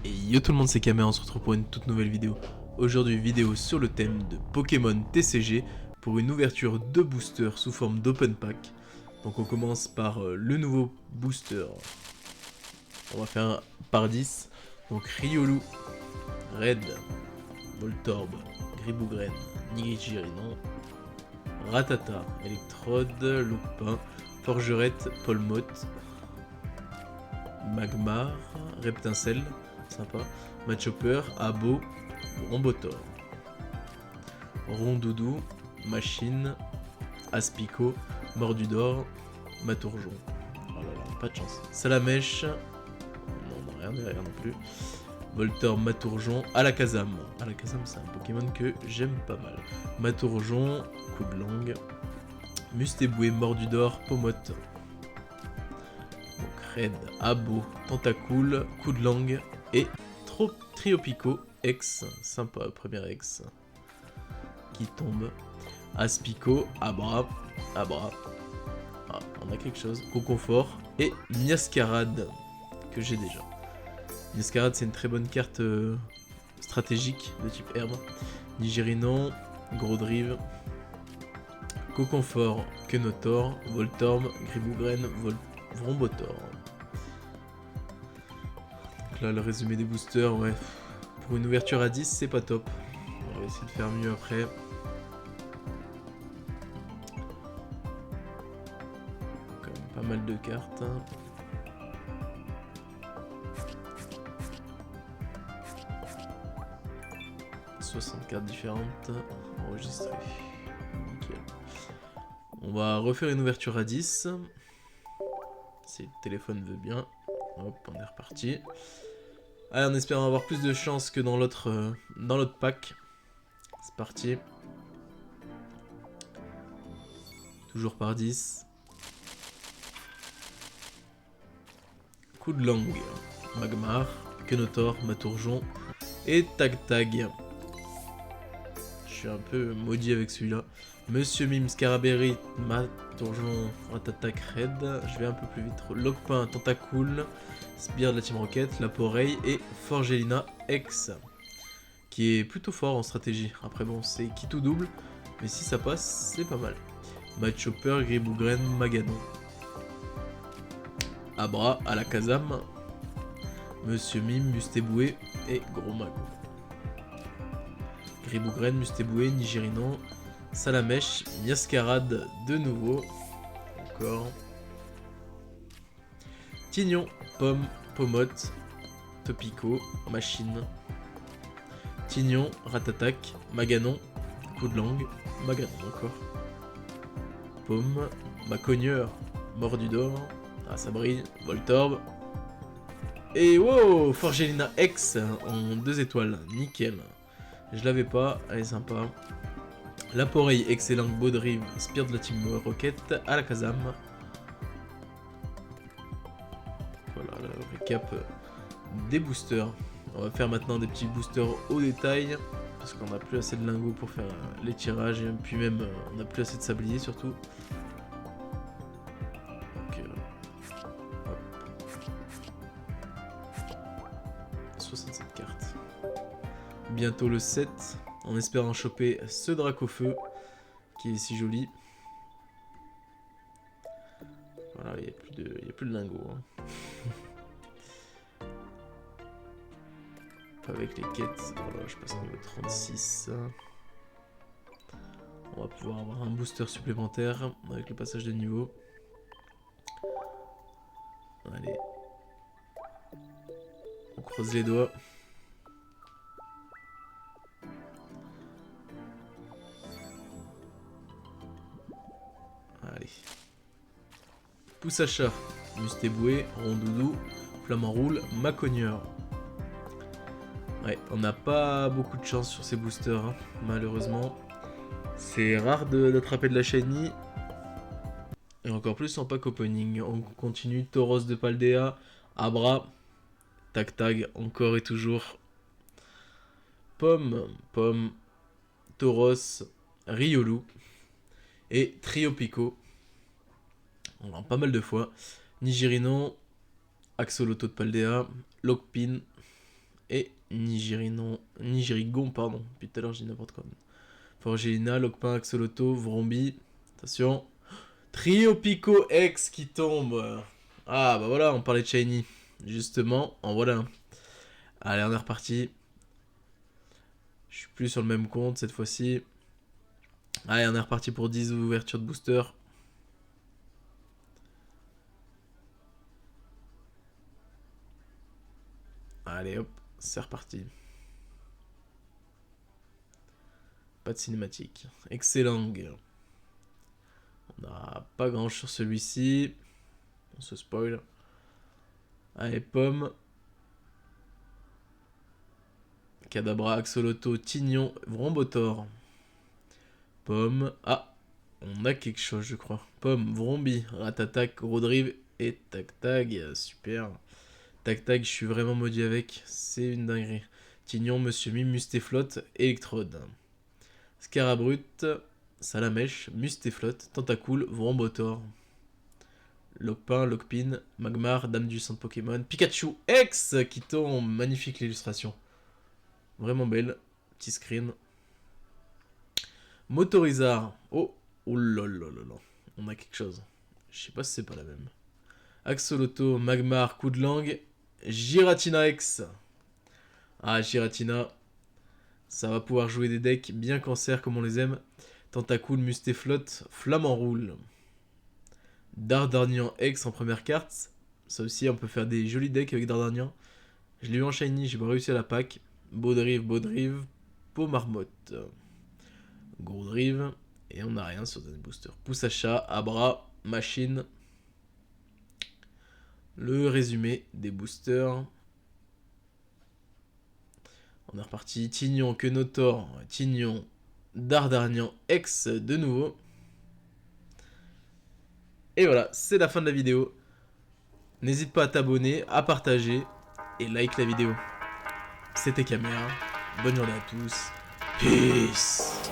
Et yo tout le monde, c'est Caméra, on se retrouve pour une toute nouvelle vidéo. Aujourd'hui, vidéo sur le thème de Pokémon TCG pour une ouverture de booster sous forme d'open pack. Donc on commence par le nouveau booster. On va faire par 10. Donc Riolu, Red, Voltorb, Gribougren, Nigirinon, Ratata, Electrode, Loupin, Forgerette, Polmoth, Magmar, Reptincelle, sympa, Machopper, Abo, Rombotor, Rondoudou, Machine, Aspico, Mordudor, Matourjon. Oh là là, pas de chance. Salamèche, non, rien derrière non plus. Voltorb, Matourjon, Alakazam. Alakazam, c'est un Pokémon que j'aime pas mal. Matourjon, coup de langue. Mustéboué, Mordudor, Pomote. Donc Red, Abo, Tentacool, coup de langue et Triopico, X, sympa, premier X qui tombe. Aspico, Abra, ah, on a quelque chose. Coconfort et Miascarade que j'ai déjà. Miascarade, c'est une très bonne carte stratégique de type herbe. Nigirinon, Gros Drive, Coconfort, Kenotor, Voltorb, Gribougren, Vrombotor. Donc là, le résumé des boosters, ouais. Pour une ouverture à 10, c'est pas top. On va essayer de faire mieux après. Quand même pas mal de cartes. Hein. « 60 cartes différentes enregistrées. Nickel. On va refaire une ouverture à 10. Si le téléphone veut bien. Hop, on est reparti. Allez, en espérant avoir plus de chance que dans l'autre pack. C'est parti. Toujours par 10. Coup de langue. Magmar, Kenotor, Matourjon et Tag. Je suis un peu maudit avec celui-là. Monsieur Mime, Scaraberi, Matourjon, Ratata, Red. Je vais un peu plus vite. Lockpin, Tentacool, Sbire de la Team Rocket, Laporeille et Forgelina X. Qui est plutôt fort en stratégie. Après bon, c'est qui tout double. Mais si ça passe, c'est pas mal. Machopper, Gribougren, Maganon. Abra, Alakazam. Monsieur Mime, Mustéboué et Gros Mago. Gribougren, Mustéboué, Nigirinon, Salamèche, Miascarade de nouveau. Encore. Tignon, Pomme, Pomote, Topico, Machine. Tignon, Ratatac, Maganon, coup de langue, Maganon encore. Pomme, Macogneur, Mordudor, ah ça brille, Voltorb. Et wow, Forgelina X en 2 étoiles, nickel. Je l'avais pas, elle est sympa. Laporeille, excellent, Baudrive, Spire de la Team Rocket, Alakazam. Voilà le récap des boosters. On va faire maintenant des petits boosters au détail. Parce qu'on n'a plus assez de lingots pour faire les tirages. Et puis même, on n'a plus assez de sabliers surtout. Donc, hop. 67 cartes. Bientôt le 7. En espérant choper ce Dracofeu. Qui est si joli. Voilà, il n'y a plus de lingots. Hein. Avec les quêtes, voilà, je passe niveau 36. On va pouvoir avoir un booster supplémentaire avec le passage de niveau. Allez. On croise les doigts. Allez. Poussacha, Mustéboué, Rondoudou, Flamanroule, Macogneur. Ouais, on n'a pas beaucoup de chance sur ces boosters, hein, malheureusement. C'est rare d'attraper de la shiny. Et encore plus en pack opening. On continue. Tauros de Paldea, Abra, Tag, encore et toujours. Pomme, Tauros, Riolu et Triopico. On l'a pas mal de fois. Nigirinon, Axolotl de Paldea, Lockpin, et Nigirigon, pardon. Depuis tout à l'heure, je dis n'importe quoi. Forgelina, Locpin, Axolotl, Vrombi. Attention. Trio Pico X qui tombe. Ah, bah voilà, on parlait de Shiny. Justement, en voilà. Allez, on est reparti. Je suis plus sur le même compte cette fois-ci. Allez, on est reparti pour 10 ouvertures de booster. Allez, hop, c'est reparti. Pas de cinématique. Excellent. On n'a pas grand chose sur celui-ci. On se spoil. Allez, pomme. Kadabra, Axolotl, Tignon, Vrombotor. Pomme. Ah, on a quelque chose, je crois. Pomme, Vrombi, Ratatak, Rodrive et Tag-Tag. Super. Tag-Tag, je suis vraiment maudit avec. C'est une dinguerie. Tignon, Monsieur Mime, Mustéflotte, Electrode. Scarabrut, Salamèche, Mustéflotte, Tentacool, Vrombotor. Locpin, Locpin, Magmar, Dame du centre Pokémon, Pikachu X qui tombe. Magnifique l'illustration. Vraiment belle. Petit screen. Motorizard. Oh, oh là là là là. On a quelque chose. Je sais pas si c'est pas la même. Axolotl, Magmar, coup de langue. Giratina X. Ah, Giratina. Ça va pouvoir jouer des decks bien cancer comme on les aime. Tentacool, Mustéflotte, Flamant Roule. Dardarnian X en première carte. Ça aussi, on peut faire des jolis decks avec Dardarnian. Je l'ai eu en shiny, j'ai pas réussi à la pack. Beau-Drive, Peau Marmotte. Gros Drive. Et on n'a rien sur Zen Booster. Pousse à chat, Abra, Machine. Le résumé des boosters. On est reparti. Tignon, Quenotor, Tignon, Dardarnian X de nouveau. Et voilà, c'est la fin de la vidéo. N'hésite pas à t'abonner, à partager et like la vidéo. C'était Caméra. Bonne journée à tous. Peace.